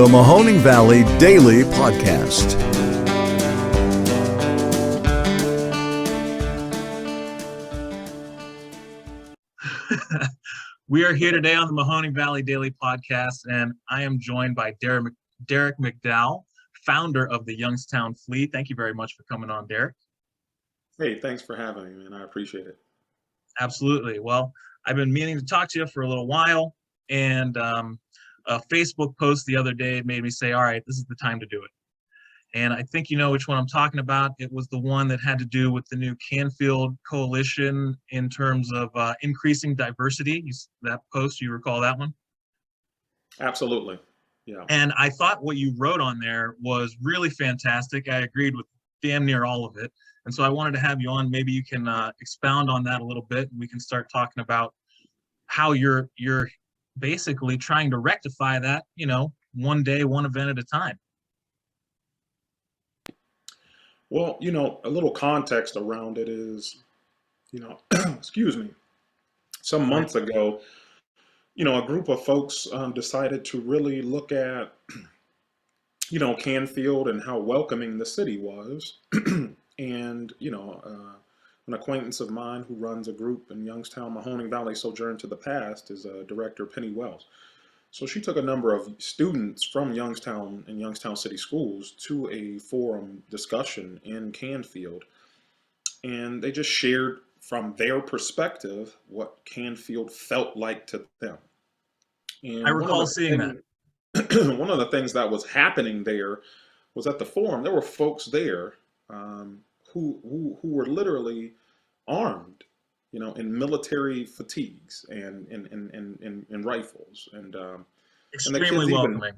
the Mahoning Valley Daily Podcast. We are here today on the Mahoning Valley Daily Podcast, and I am joined by Derrick McDowell, founder of the Youngstown Fleet. Thank you very much for coming on, Derrick. Hey, thanks for having me, man. I appreciate it. Absolutely. Well, I've been meaning to talk to you for a little while, and a Facebook post the other day made me say, all right, this is the time to do it. And I think you know which one I'm talking about. It was the one that had to do with the new Canfield Coalition in terms of increasing diversity. That post, you recall that one? Absolutely. Yeah. And I thought what you wrote on there was really fantastic. I agreed with damn near all of it. And so I wanted to have you on. Maybe you can expound on that a little bit, and we can start talking about how you're basically trying to rectify that, you know, one day, one event at a time. Well, a little context around it is, excuse me, some months ago, a group of folks decided to really look at, Canfield and how welcoming the city was. And, an acquaintance of mine who runs a group in Youngstown, Mahoning Valley Sojourn to the Past, is Director Penny Wells. So she took a number of students from Youngstown and Youngstown City Schools to a forum discussion in Canfield. And they just shared from their perspective what Canfield felt like to them. And I recall seeing that. One of the things that was happening there was at the forum, there were folks there who were literally armed, in military fatigues and rifles, and Extremely welcoming.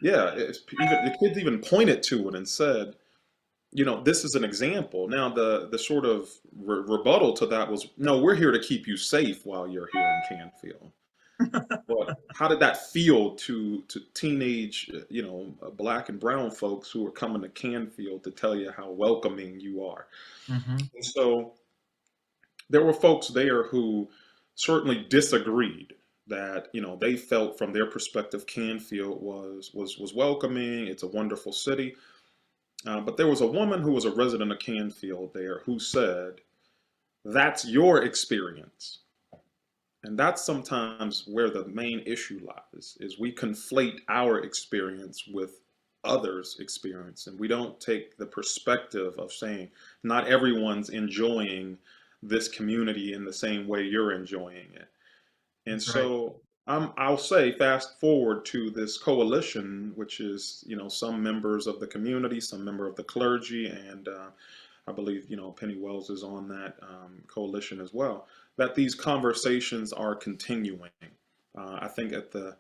The kids even pointed to it and said, this is an example. Now the sort of rebuttal to that was, no, we're here to keep you safe while you're here in Canfield. But how did that feel to teenage, black and brown folks who are coming to Canfield to tell you how welcoming you are? Mm-hmm. And so there were folks there who certainly disagreed that, they felt from their perspective Canfield was welcoming. It's a wonderful city. But there was a woman who was a resident of Canfield there who said, that's your experience. And that's sometimes where the main issue lies, is we conflate our experience with others' experience. And we don't take the perspective of saying, not everyone's enjoying this community in the same way you're enjoying it. And so I'll say, fast forward to this coalition, which is, some members of the community, some member of the clergy, and I believe, Penny Wells is on that coalition as well, that these conversations are continuing. I think at the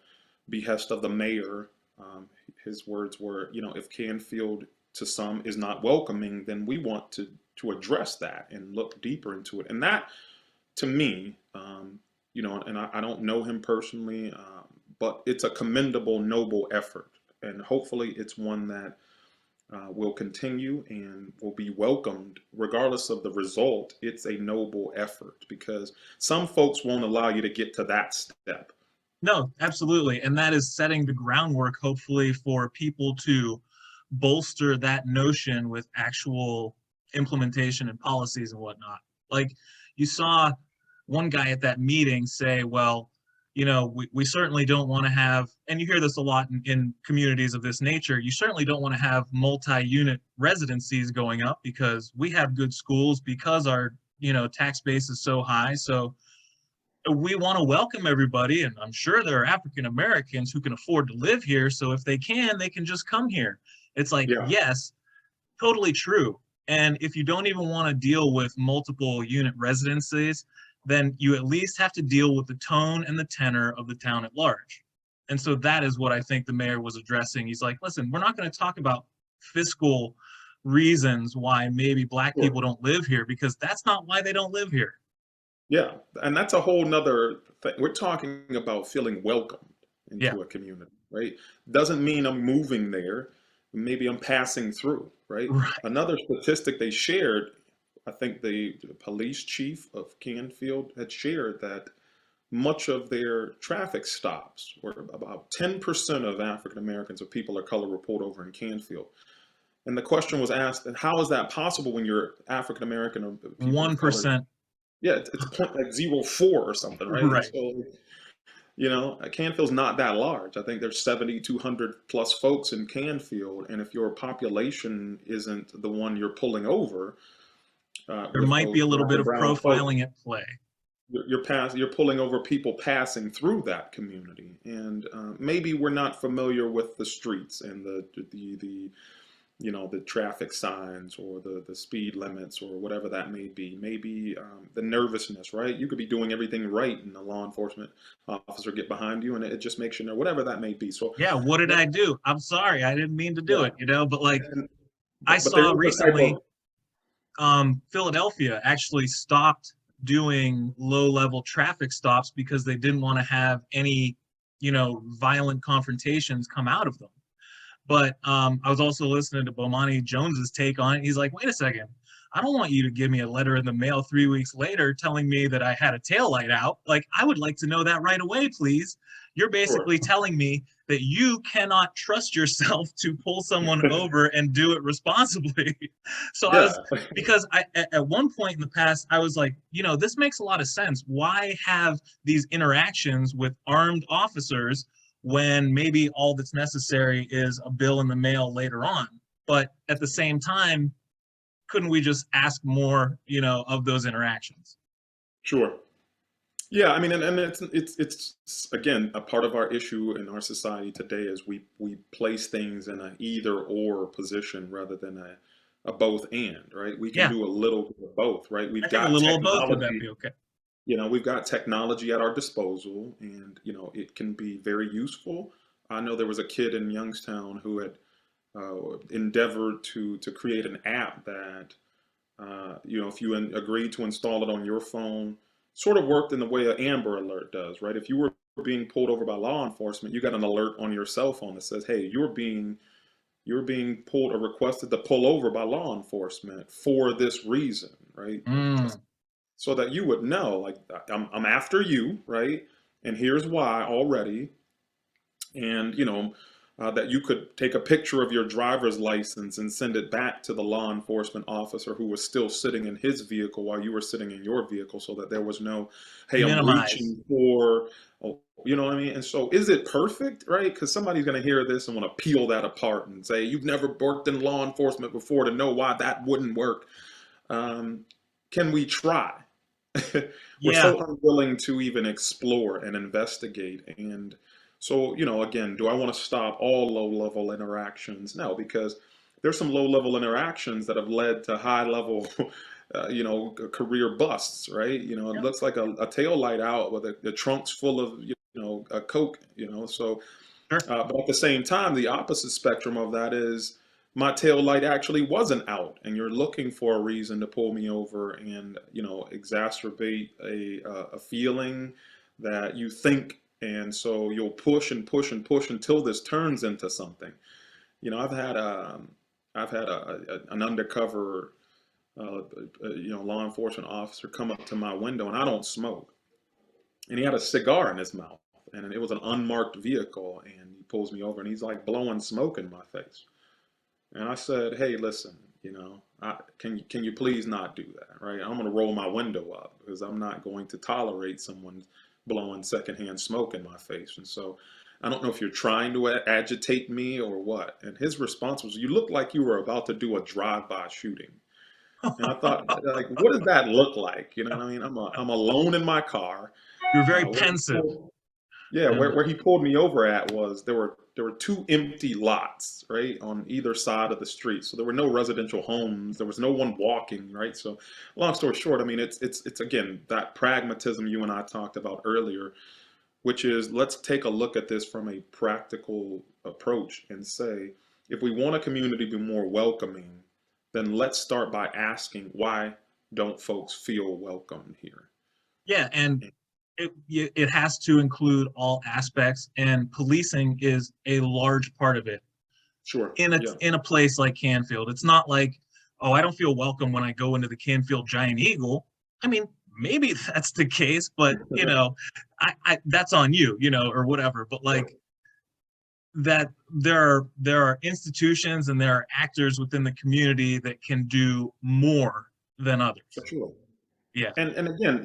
behest of the mayor, his words were, if Canfield to some is not welcoming, then we want to address that and look deeper into it. And that, to me, and I don't know him personally, but it's a commendable, noble effort. And hopefully it's one that will continue and will be welcomed regardless of the result. It's a noble effort because some folks won't allow you to get to that step. No, absolutely. And that is setting the groundwork, hopefully, for people to bolster that notion with actual implementation and policies and whatnot. Like you saw one guy at that meeting say, well, we certainly don't want to have, and you hear this a lot in communities of this nature, you certainly don't want to have multi-unit residencies going up because we have good schools, because our, tax base is so high. So we want to welcome everybody. And I'm sure there are African Americans who can afford to live here. So if they can just come here. It's like, yes, totally true. And if you don't even want to deal with multiple unit residencies, then you at least have to deal with the tone and the tenor of the town at large. And so that is what I think the mayor was addressing. He's like, listen, we're not going to talk about fiscal reasons why maybe Black people don't live here, because that's not why they don't live here. Yeah, and that's a whole nother thing. We're talking about feeling welcomed into a community, right? Doesn't mean I'm moving there. Maybe I'm passing through, right? Another statistic they shared, I think the police chief of Canfield had shared that much of their traffic stops, where about 10% of African Americans or people of color were pulled over in Canfield. And the question was asked, and how is that possible when you're African American or people of color? 1%. Yeah, it's point like 0.04 or something, right? And Right. so, Canfield's not that large. I think there's 7,200 plus folks in Canfield, and if your population isn't the one you're pulling over, There with might be those a little black bit and of brown folks, profiling at play. you're pulling over people passing through that community, and maybe we're not familiar with the streets and the traffic signs or the speed limits or whatever that may be. Maybe the nervousness, right? You could be doing everything right, and a law enforcement officer get behind you, and it just makes you know whatever that may be. So, Yeah, what did I do? I'm sorry, I didn't mean to do yeah, it, but like and, I but there saw is a type of recently, Philadelphia actually stopped doing low-level traffic stops because they didn't want to have any, violent confrontations come out of them. But I was also listening to Bomani Jones's take on it. He's like, wait a second, I don't want you to give me a letter in the mail 3 weeks later telling me that I had a taillight out. Like, I would like to know that right away, please. You're sure. basically telling me that you cannot trust yourself to pull someone over and do it responsibly. So Yeah, because at one point in the past, I was like, this makes a lot of sense. Why have these interactions with armed officers when maybe all that's necessary is a bill in the mail later on? But at the same time, couldn't we just ask more, of those interactions? sure. Yeah, I mean, and it's again a part of our issue in our society today is we place things in a either or position rather than a both and, right? We can Yeah, do a little bit of both, right? I We've think a got little of both, would that technology, be okay? we've got technology at our disposal, and it can be very useful. I know there was a kid in Youngstown who had endeavored to create an app that if you agreed to install it on your phone, sort of worked in the way an Amber Alert does, right? If you were being pulled over by law enforcement, you got an alert on your cell phone that says, "Hey, you're being pulled or requested to pull over by law enforcement for this reason," right? Mm, Just so that you would know, like, I'm after you, right? And here's why already, and that you could take a picture of your driver's license and send it back to the law enforcement officer who was still sitting in his vehicle while you were sitting in your vehicle, so that there was no, hey, I'm minimize. reaching for, oh, you know what I mean? And so, is it perfect, right? Because somebody's going to hear this and want to peel that apart and say, you've never worked in law enforcement before to know why that wouldn't work. Um, can we try? We're Yeah, so unwilling to even explore and investigate. And so, again, do I want to stop all low level interactions? No, because there's some low level interactions that have led to high level, career busts, right? It yeah, looks like a tail light out with the trunk's full of, a Coke, so sure. but at the same time, the opposite spectrum of that is my tail light actually wasn't out, and you're looking for a reason to pull me over and exacerbate a feeling that you think, and so you'll push and push and push until this turns into something. I've had an undercover law enforcement officer come up to my window, and I don't smoke, and he had a cigar in his mouth, and it was an unmarked vehicle, and he pulls me over, and he's like blowing smoke in my face. And I said, "Hey, listen, can you please not do that, right? I'm going to roll my window up because I'm not going to tolerate someone blowing secondhand smoke in my face." And so, I don't know if you're trying to agitate me or what. And his response was, "You look like you were about to do a drive-by shooting." And I thought, like, what does that look like? You know what I mean? I'm alone in my car. You're very Where he pensive. pulled, yeah, Yeah. where he pulled me over at was there were two empty lots, right, on either side of the street. So there were no residential homes. There was no one walking, right? So long story short, I mean, it's again that pragmatism you and I talked about earlier, which is let's take a look at this from a practical approach and say, if we want a community to be more welcoming, then let's start by asking, why don't folks feel welcome here? Yeah, and it has to include all aspects, and policing is a large part of it. Sure. In a Yeah. in a place like Canfield, it's not like, oh, I don't feel welcome when I go into the Canfield Giant Eagle. I mean, maybe that's the case, but I that's on you, or whatever. But like that, there are institutions and there are actors within the community that can do more than others. For sure. Yeah. And again,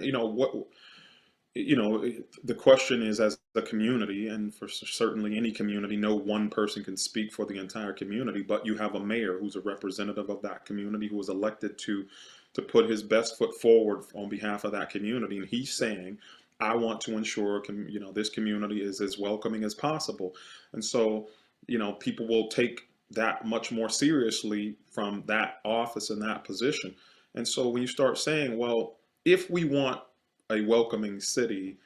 the question is, as a community, and for certainly any community, no one person can speak for the entire community, but you have a mayor who's a representative of that community, who was elected to put his best foot forward on behalf of that community, and he's saying, I want to ensure this community is as welcoming as possible. And so people will take that much more seriously from that office and that position. And so when you start saying, well, if we want a welcoming city,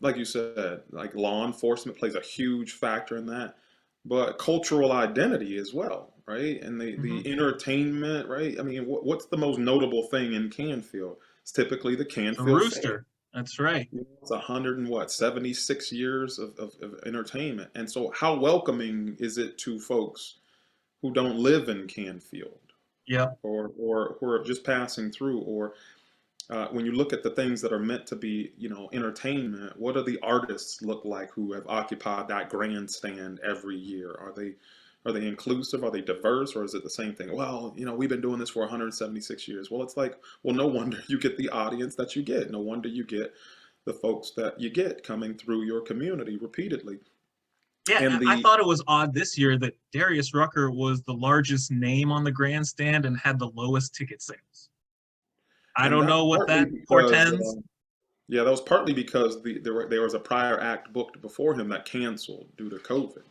like you said, like law enforcement plays a huge factor in that, but cultural identity as well, right? And Hmm. the entertainment, right? I mean, what's the most notable thing in Canfield? It's typically the The Canfield Fair. rooster. That's right. It's 76 years of entertainment. And so how welcoming is it to folks who don't live in Canfield, Yep. or who are just passing through, or when you look at the things that are meant to be, entertainment, what do the artists look like who have occupied that grandstand every year? Are they inclusive? Are they diverse? Or is it the same thing? Well, we've been doing this for 176 years. Well, it's like, well, no wonder you get the audience that you get. No wonder you get the folks that you get coming through your community repeatedly. Yeah, And I the thought it was odd this year that Darius Rucker was the largest name on the grandstand and had the lowest ticket sales. I and don't that's know what partly that because portends. yeah, that was partly because there was a prior act booked before him that canceled due to COVID.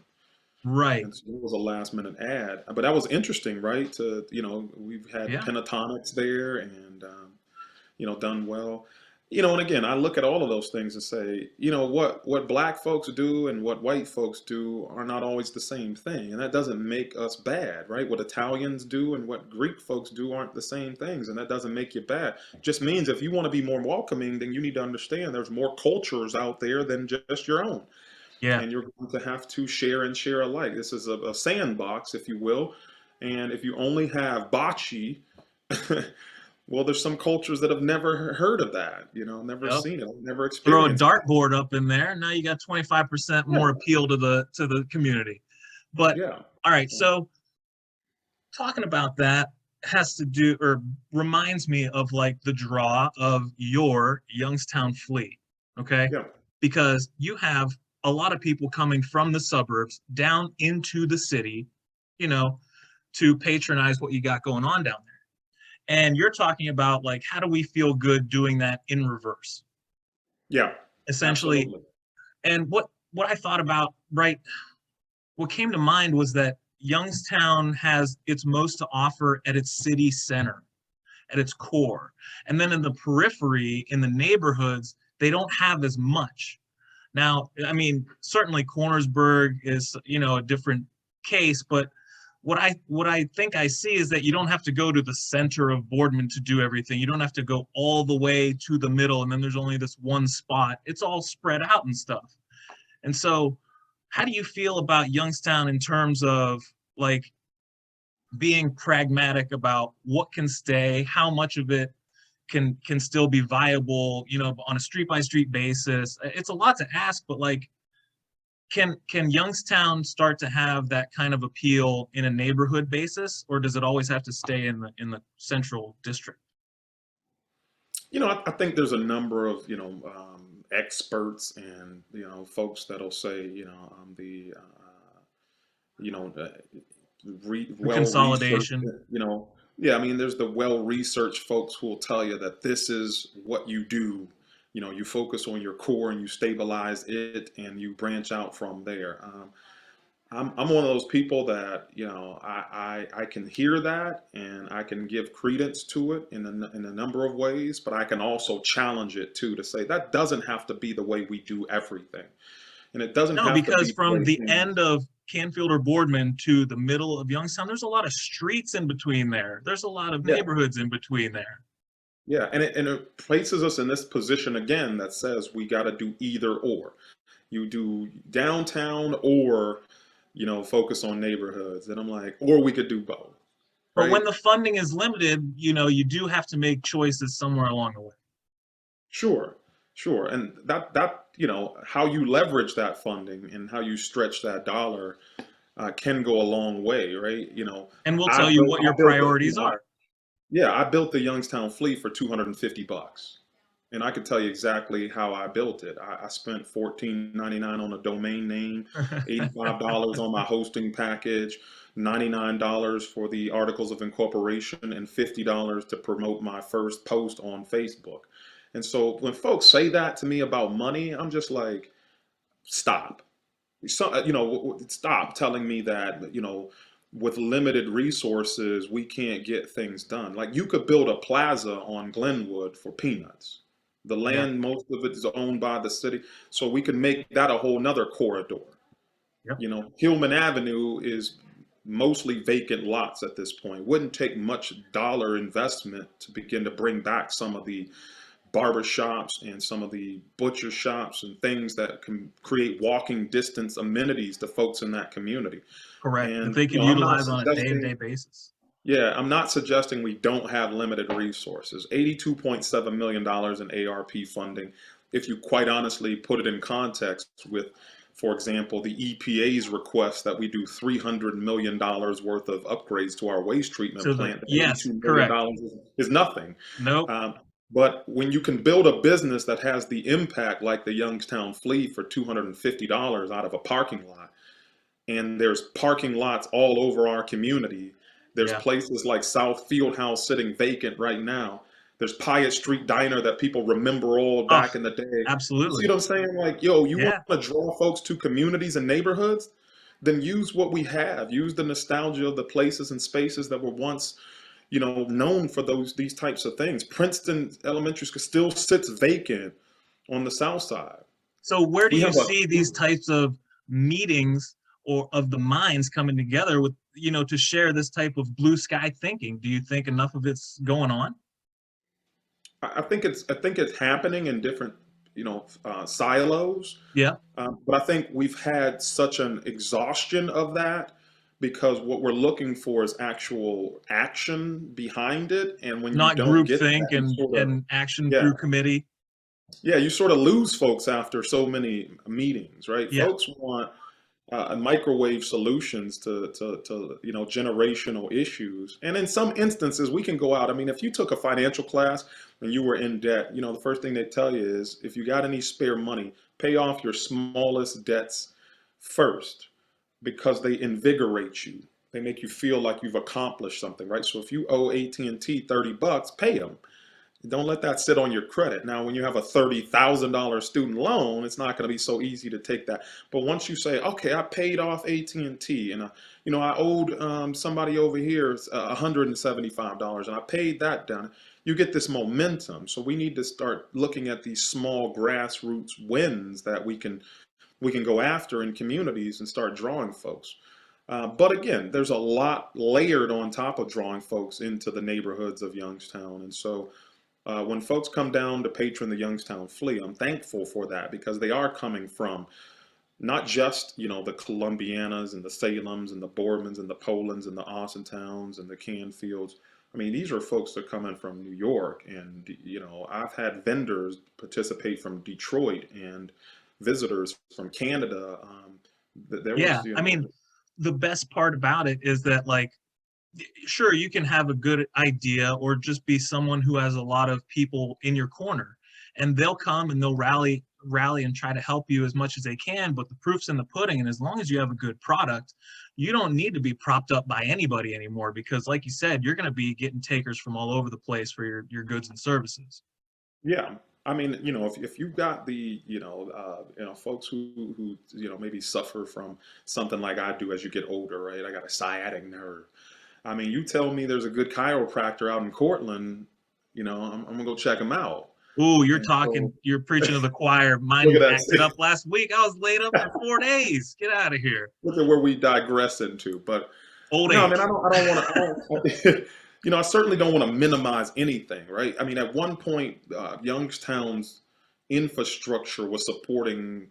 Right. And so it was a last minute ad, but that was interesting, right? We've had Yeah. pentatonics there, and done well. And again, I look at all of those things and say, what black folks do and what white folks do are not always the same thing, and that doesn't make us bad, right? What Italians do and what Greek folks do aren't the same things, and that doesn't make you bad. It just means if you want to be more welcoming, then you need to understand there's more cultures out there than just your own, Yeah. and you're going to have to share and share alike. This is a sandbox, if you will. And if you only have bocce, well, there's some cultures that have never heard of that, never Yep. seen it, never Throw a experienced it. dartboard up in there. Now you got 25% Yeah, more appeal to the community. But yeah, all right, so talking about that has to do, or reminds me of like the draw of your Youngstown fleet. Okay. yeah, Because you have a lot of people coming from the suburbs down into the city, you know, to patronize what you got going on down there. And you're talking about like, how do we feel good doing that in reverse? yeah, Essentially. absolutely. And what I thought about, right, what came to mind was that Youngstown has its most to offer at its city center, at its core. And then in the periphery, in the neighborhoods, they don't have as much. Now, I mean, certainly Cornersburg is, a different case, but what I think I see is that you don't have to go to the center of Boardman to do everything. You don't have to go all the way to the middle and then there's only this one spot. It's all spread out and stuff. And so, how do you feel about Youngstown in terms of like being pragmatic about what can stay, how much of it can still be viable, on a street by street basis? It's a lot to ask, but like, can Youngstown start to have that kind of appeal in a neighborhood basis, or does it always have to stay in the central district? I think there's a number of, experts and, folks that'll say, the, The well researched, consolidation. yeah, I mean, there's the well researched folks who will tell you that this is what you do. You focus on your core and you stabilize it and you branch out from there. I'm one of those people that I can hear that and I can give credence to it in a number of ways, but I can also challenge it too, to say that doesn't have to be the way we do everything, and it doesn't No, have to because be the from way the end things. of Canfield or Boardman to the middle of Youngstown, there's a lot of streets in between there. There's a lot of Yeah, neighborhoods in between there. yeah, and it places us in this position again that says we got to do either or. You do downtown or focus on neighborhoods, and I'm like, or we could do both, But when right? the funding is limited, you do have to make choices somewhere along the way. Sure, sure. And that, how you leverage that funding and how you stretch that dollar can go a long way, right? And we'll tell you what I your built priorities are. yeah, I built the Youngstown fleet for $250. And I could tell you exactly how I built it. I spent $14.99 on a domain name, $85 on my hosting package, $99 for the articles of incorporation, and $50 to promote my first post on Facebook. And so when folks say that to me about money, I'm just like, stop. Stop telling me that, with limited resources, we can't get things done. Like you could build a plaza on Glenwood for peanuts. The Yeah. land, most of it is owned by the city. So we could make that a whole nother corridor. Yep. Hillman Avenue is mostly vacant lots at this point. Wouldn't take much dollar investment to begin to bring back some of the barber shops and some of the butcher shops and things that can create walking distance amenities to folks in that community. Correct. That And they could I'm not utilize on a day-to-day suggesting, basis. yeah, I'm not suggesting we don't have limited resources. $82.7 million in ARP funding, if you quite honestly put it in context with, for example, the EPA's request that we do $300 million worth of upgrades to our waste treatment So plant, yes, $82 million correct. is nothing. Nope. But when you can build a business that has the impact like the Youngstown Flea for $250 out of a parking lot, and there's parking lots all over our community, there's Yeah. places like South Fieldhouse sitting vacant right now. There's Pyatt Street Diner that people remember all Oh, back in the day. You see absolutely. what I'm saying? Like, yo, you want Yeah. to draw folks to communities and neighborhoods? Then use what we have. Use the nostalgia of the places and spaces that were once known for these types of things. Princeton Elementary School still sits vacant on the south side. So where do We you have a see these types of meetings or of the minds coming together with, to share this type of blue sky thinking? Do you think enough of it's going on? I think it's happening in different silos, Yeah. but I think we've had such an exhaustion of that because what we're looking for is actual action behind it, and when you Not don't group get think that, you and, sort of and action yeah through committee. yeah you sort of lose folks after so many meetings, right? Yeah. Folks want microwave solutions to generational issues. And in some instances, we can go out. I mean, if you took a financial class and you were in debt, the first thing they tell you is if you got any spare money, pay off your smallest debts first because they invigorate you. They make you feel like you've accomplished something, right? So if you owe AT&T $30, pay them. Don't let that sit on your credit. Now, when you have a $30,000 student loan, it's not going to be so easy to take that. But once you say, okay, I paid off AT&T and I owed somebody over here $175 and I paid that down, you get this momentum. So we need to start looking at these small grassroots wins that we can go after in communities and start drawing folks. But again, there's a lot layered on top of drawing folks into the neighborhoods of Youngstown. And so when folks come down to patron the Youngstown Flea, I'm thankful for that because they are coming from not just, the Columbianas and the Salems and the Boardmans and the Polands and the Austin and the Canfields. I mean, these are folks that are coming from New York. And, I've had vendors participate from Detroit and visitors from Canada. There Yeah. was, I mean, the best part about it is that, like, sure, you can have a good idea or just be someone who has a lot of people in your corner, and they'll come and they'll rally and try to help you as much as they can, but the proof's in the pudding. And as long as you have a good product, you don't need to be propped up by anybody anymore, because like you said, you're going to be getting takers from all over the place for your goods and services. Yeah. I mean, if you've got the, folks who, maybe suffer from something like I do as you get older, right? I got a sciatic nerve. I mean, you tell me there's a good chiropractor out in Cortland, I'm gonna go check him out. Ooh, And so, you're preaching to the choir. look Mine at acted that. up last week. I was laid up for 4 days. Get out of here. Look at where we digress into. But Old no, I mean, age. I don't want to. I certainly don't want to minimize anything, right? I mean, at one point, Youngstown's infrastructure was supporting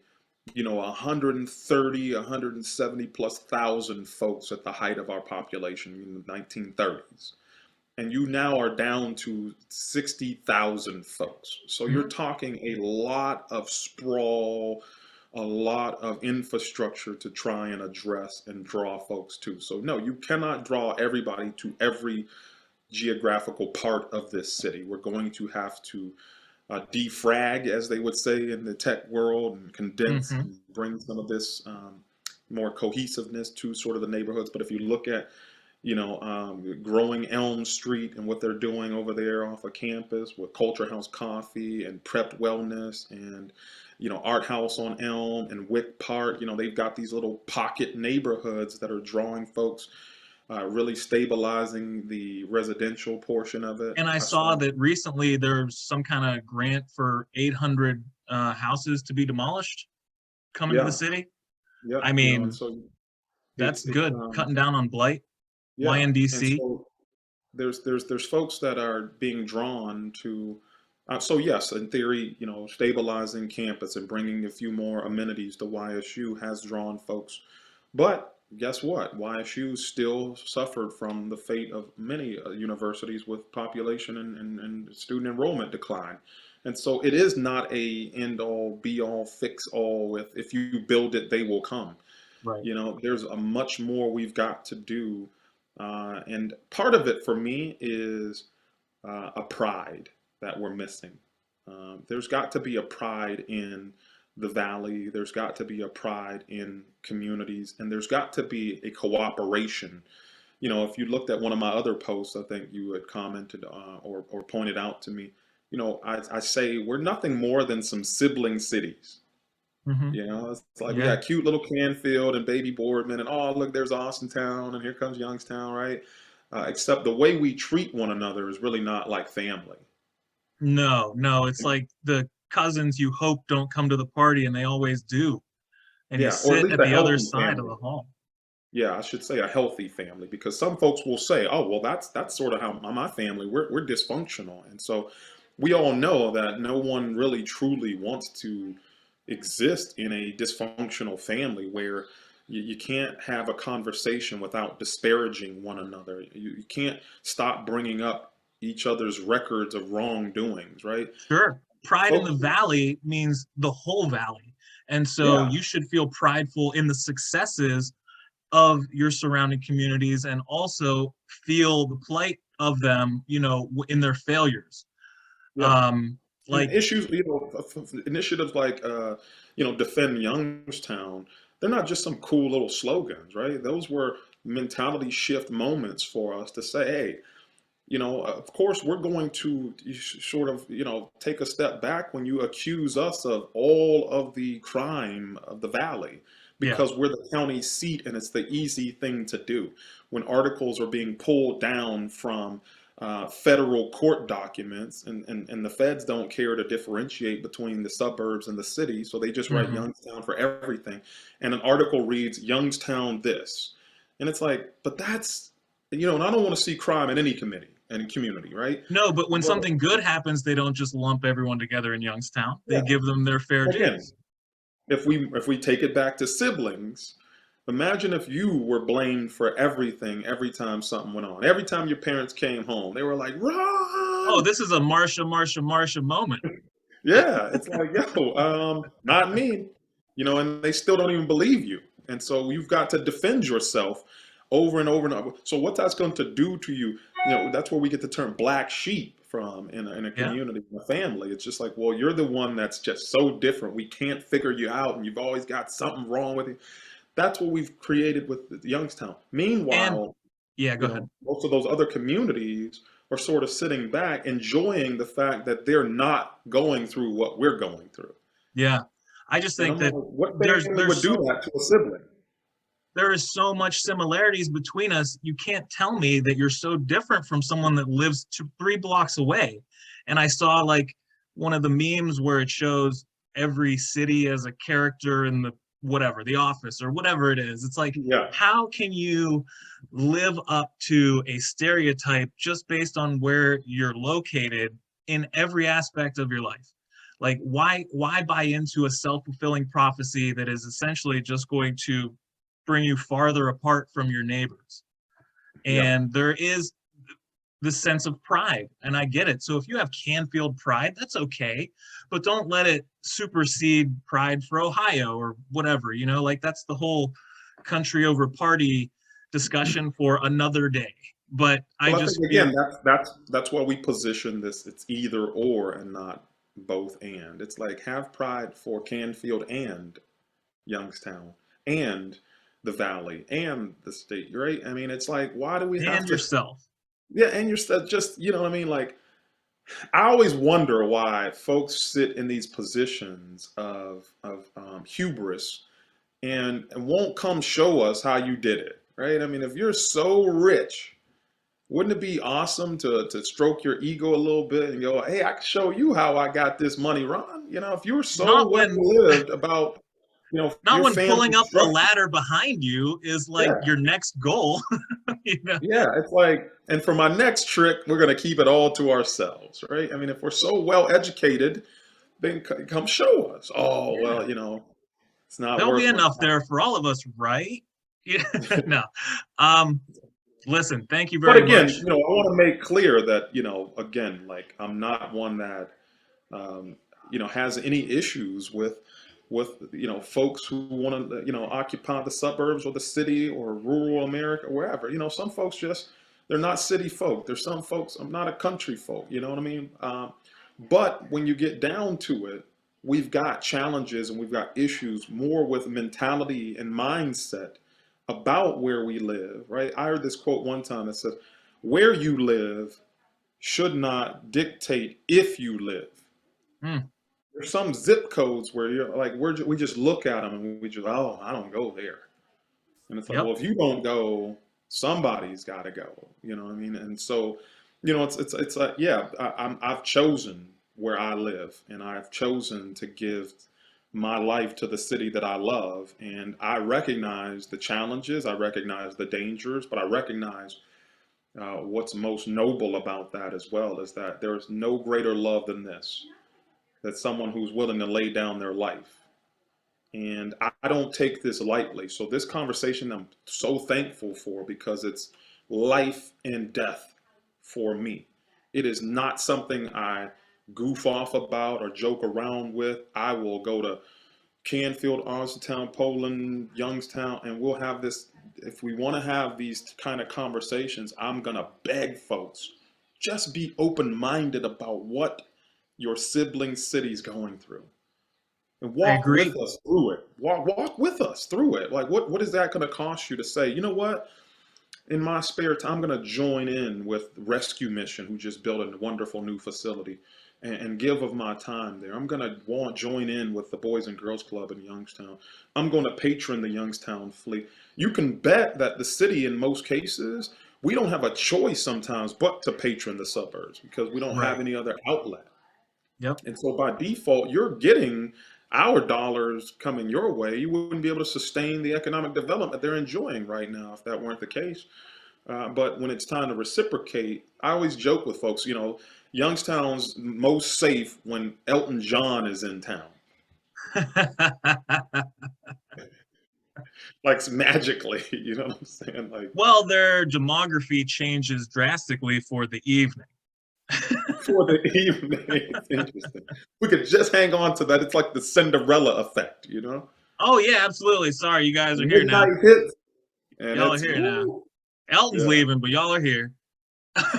130, 170 plus thousand folks at the height of our population in the 1930s. and you now are down to 60,000 folks. So you're Mhm. talking a lot of sprawl, a lot of infrastructure to try and address and draw folks to. So no, you cannot draw everybody to every geographical part of this city. We're going to have to defrag, as they would say in the tech world, and condense Mhm. and bring some of this more cohesiveness to sort of the neighborhoods. But if you look at growing Elm Street and what they're doing over there off of campus with Culture House Coffee and Prepped Wellness and, Art House on Elm and Wick Park, they've got these little pocket neighborhoods that are drawing folks, really stabilizing the residential portion of it. And I I saw saw, that recently there's some kind of grant for 800 houses to be demolished coming to the yeah, city. yeah, I and mean, so that's it's good. Cutting down on blight, yeah, and YNDC. so there's folks that are being drawn to. So yes, in theory, stabilizing campus and bringing a few more amenities to YSU has drawn folks. But guess what? YSU still suffered from the fate of many universities with population and student enrollment decline. And so it is not a end all, be all, fix all with if you build it, they will come. Right. There's a much more we've got to do. And part of it for me is a pride that we're missing. There's got to be a pride in the valley. There's got to be a pride in communities, and there's got to be a cooperation. If you looked at one of my other posts, I think you had commented or pointed out to me. I say we're nothing more than some sibling cities. Hmm. It's like we Yeah. got cute little Canfield and Baby Boardman, and oh look, there's Austintown, and here comes Youngstown, right? Except the way we treat one another is really not like family. No, no, it's like the cousins you hope don't come to the party and they always do. And you Yeah, or at sit least at a the other healthy side of family. the hall. Yeah, I should say a healthy family because some folks will say, "Oh, well, that's sort of how my family we're dysfunctional," and so we all know that no one really truly wants to exist in a dysfunctional family where you can't have a conversation without disparaging one another. You can't stop bringing up each other's records of wrongdoings, right? Sure. Pride in the Folks, valley means the whole valley. And so yeah, you should feel prideful in the successes of your surrounding communities and also feel the plight of them, in their failures. yeah. Um, And like, issues, initiatives like, defend Youngstown, they're not just some cool little slogans, right? Those were mentality shift moments for us to say, hey, of course, we're going to sort of, take a step back when you accuse us of all of the crime of the valley yeah. because we're the county seat and it's the easy thing to do. When articles are being pulled down from federal court documents and the feds don't care to differentiate between the suburbs and the city, so they just write Hmm. Youngstown for everything. And an article reads Youngstown this. And it's like, but that's, and I don't want to see crime in any committee and community, right? No, but when But something good happens, they don't just lump everyone together in Youngstown. They yeah, give them their fair again, dues. if we take it back to siblings, imagine if you were blamed for everything every time something went on. Every time your parents came home, they were like, Oh, "Run!" this is a Marsha moment. Yeah, it's like, yo, not me, and they still don't even believe you. And so you've got to defend yourself over and over and over. So what that's going to do to you, that's where we get the term black sheep from in a Yeah. community, in a family. It's just like, well, you're the one that's just so different. We can't figure you out, and you've always got something wrong with you. That's what we've created with Youngstown. And Meanwhile, yeah, go ahead. most of those other communities are sort of sitting back, enjoying the fact that they're not going through what we're going through. Yeah. I just And think I'm like, that what there's family would there's do so that to a sibling? there is so much similarities between us. You can't tell me that you're so different from someone that lives 3 blocks away. And I saw like one of the memes where it shows every city as a character in the whatever, the office or whatever it is. It's like, Yeah, how can you live up to a stereotype just based on where you're located in every aspect of your life? Like why buy into a self-fulfilling prophecy that is essentially just going to bring you farther apart from your neighbors? yeah, And this sense of pride, and I get it. So if you have Canfield pride, that's okay, but don't let it supersede pride for Ohio or whatever, like that's the whole country over party discussion for another day. But I Well, I think just again, feel that's why we position this. It's either or and not both and. It's like have pride for Canfield and Youngstown and the Valley and the state, right? I mean, it's like, why do we have and to? yourself. Yeah, and you're just, you know what I mean? Like, I always wonder why folks sit in these positions of hubris and won't come show us how you did it, right? I mean, if you're so rich, wouldn't it be awesome to stroke your ego a little bit and go, hey, I can show you how I got this money, Ron? You know, if you're so Not well when lived about, not your when family pulling up the structure. ladder behind you is like Yeah. your next goal. you know Yeah, it's like, and for my next trick, we're going to keep it all to ourselves, right? I mean, if we're so well educated, then come show us. Oh, yeah, well, it's not there'll be worth my enough time. there for all of us, right? Yeah. No. um Listen, thank you But very again, much. I want to make clear that, again, like I'm not one that, um, has any issues with, folks who want to, occupy the suburbs or the city or rural America, wherever. Some folks just, they're not city folk. There's some folks, I'm not a country folk, you know what I mean? But when you get down to it, we've got challenges and we've got issues more with mentality and mindset about where we live, right? I heard this quote one time that says, where you live should not dictate if you live. Hmm. There's some zip codes where you're like, we just look at them and we just, oh, I don't go there. And it's like, Yep. well, if you don't go, somebody's got to go. You know what I mean? And so, it's like, yeah, I've chosen where I live, and I've chosen to give my life to the city that I love, and I recognize the challenges, I recognize the dangers, but I recognize what's most noble about that as well is that there is no greater love than this, that someone who's willing to lay down their life. And I don't take this lightly. So this conversation I'm so thankful for because it's life and death for me. It is not something I goof off about or joke around with. I will go to Canfield, Arlington, Poland, Youngstown, and we'll have this. If we want to have these kind of conversations, I'm going to beg folks, just be open-minded about what your sibling city's going through and I walk with agree. us through it. Walk with us through it. Like, what is that going to cost you to say, you know what? In my spare time, I'm going to join in with Rescue Mission, who just built a wonderful new facility, and give of my time there. I'm going to join in with the Boys and Girls Club in Youngstown. I'm going to patron the Youngstown Fleet. You can bet that the city, in most cases, we don't have a choice sometimes but to patron the suburbs because we don't have Right. any other outlet. Yep. And so by default, you're getting our dollars coming your way. You wouldn't be able to sustain the economic development they're enjoying right now if that weren't the case. But when it's time to reciprocate, I always joke with folks, Youngstown's most safe when Elton John is in town. Like magically, you know what I'm saying? Like Well, their demography changes drastically for the evening. for the evening, it's interesting. We could just hang on to that. It's like the Cinderella effect, Oh yeah, absolutely. Sorry, you guys are here now. Midnight hits, and Y'all are it's here now. woo, Elton's yeah. leaving, but y'all are here.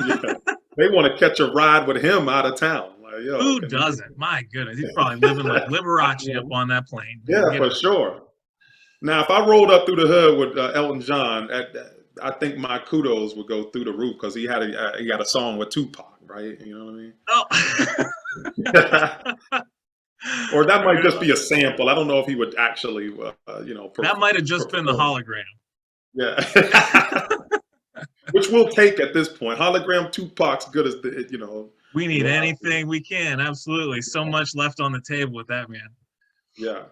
Yeah, they want to catch a ride with him out of town. Like, yo, Who can you? doesn't? My goodness, he's probably living like Liberace up Yeah, on that plane. Man, yeah, get for out. sure. Now, if I rolled up through the hood with Elton John, I think my kudos would go through the roof because he got a song with Tupac, right? You know what I mean? Oh. Or that might Yeah. just be a sample. I don't know if he would actually, That might have just been the perform. hologram. Yeah. Which we'll take at this point. Hologram Tupac's good as We need we'll have to. anything we can. Absolutely. So much left on the table with that, man. Yeah.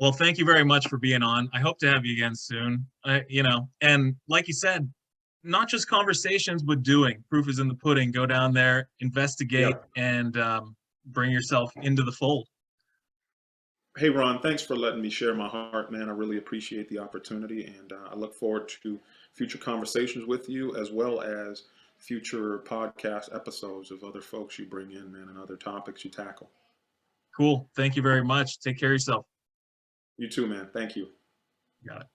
Well, thank you very much for being on. I hope to have you again soon. And like you said, not just conversations, but doing. Proof is in the pudding. Go down there, Yeah. investigate, and bring yourself into the fold. Hey, Ron, thanks for letting me share my heart, man. I really appreciate the opportunity, and I look forward to future conversations with you, as well as future podcast episodes of other folks you bring in, man, and other topics you tackle. Cool. Thank you very much. Take care of yourself. You too, man. Thank you. You got it.